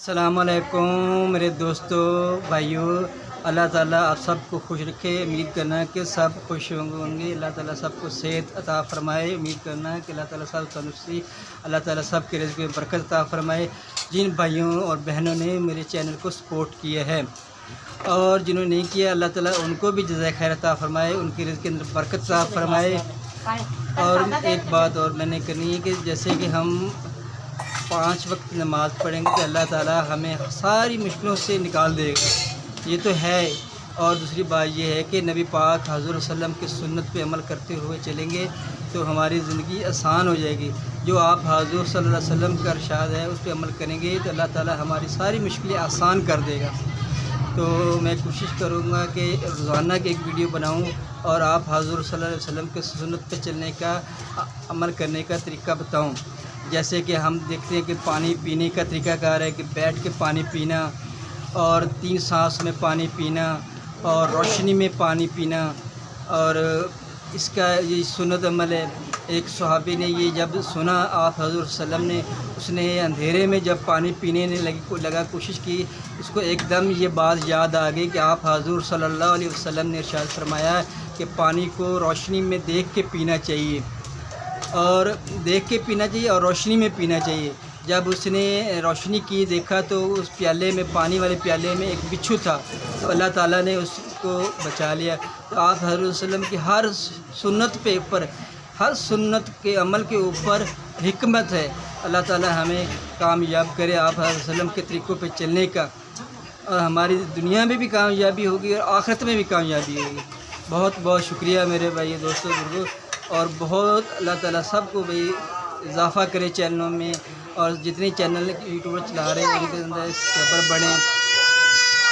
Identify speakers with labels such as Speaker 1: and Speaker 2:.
Speaker 1: السلام علیکم میرے دوستوں بھائیوں، اللہ تعالیٰ آپ سب کو خوش رکھے۔ امید کرنا ہے کہ سب خوش ہوں گے۔ اللہ تعالیٰ سب کو صحت عطا فرمائے۔ امید کرنا ہے کہ اللہ تعالیٰ سب تندرستی، اللہ تعالیٰ سب کے رزق میں برکت عطا فرمائے۔ جن بھائیوں اور بہنوں نے میرے چینل کو سپورٹ کیا ہے اور جنہوں نے نہیں کیا، اللہ تعالیٰ ان کو بھی جزائے خیر عطا فرمائے، ان کے رزق کے اندر برکت عطا فرمائے۔ اور ایک بات اور میں نے کرنی ہے کہ جیسے کہ ہم 5 وقت نماز پڑھیں گے تو اللہ تعالیٰ ہمیں ساری مشکلوں سے نکال دے گا، یہ تو ہے۔ اور دوسری بات یہ ہے کہ نبی پاک حضور صلی اللہ علیہ وسلم کی سنت پہ عمل کرتے ہوئے چلیں گے تو ہماری زندگی آسان ہو جائے گی۔ جو آپ حضور صلی اللہ علیہ وسلم کا ارشاد ہے اس پہ عمل کریں گے تو اللہ تعالیٰ ہماری ساری مشکلیں آسان کر دے گا۔ تو میں کوشش کروں گا کہ روزانہ کی ایک ویڈیو بناؤں اور آپ حضور صلی اللہ علیہ وسلم کے سنت پہ چلنے کا، عمل کرنے کا طریقہ بتاؤں۔ جیسے کہ ہم دیکھتے ہیں کہ پانی پینے کا طریقہ کار ہے کہ بیٹھ کے پانی پینا، اور 3 سانس میں پانی پینا، اور روشنی میں پانی پینا، اور اس کا یہ سنت عمل ہے۔ ایک صحابی نے یہ جب سنا آپ حضور صلی اللہ علیہ وسلم نے، اس نے اندھیرے میں جب پانی پینے لگا کوشش کی، اس کو ایک دم یہ بات یاد آ گئی کہ آپ حضور صلی اللہ علیہ وسلم نے ارشاد فرمایا کہ پانی کو روشنی میں دیکھ کے پینا چاہیے، اور دیکھ کے پینا چاہیے اور روشنی میں پینا چاہیے۔ جب اس نے روشنی کی دیکھا تو اس پیالے میں، پانی والے پیالے میں ایک بچھو تھا، تو اللہ تعالیٰ نے اس کو بچا لیا۔ تو آپ حضرت صلی اللہ علیہ وسلم کی ہر سنت پہ اوپر، ہر سنت کے عمل کے اوپر حکمت ہے۔ اللہ تعالیٰ ہمیں کامیاب کرے آپ حضرت صلی اللہ علیہ وسلم کے طریقوں پہ چلنے کا، اور ہماری دنیا میں بھی کامیابی ہوگی اور آخرت میں بھی کامیابی ہوگی۔ بہت بہت شکریہ میرے بھائی دوستوں بزرگوں، اور بہت اللہ تعالیٰ سب کو بھائی اضافہ کرے چینلوں میں، اور جتنے چینل یوٹیوبر چلا رہے ہیں ان کے اندر خبر بڑھیں۔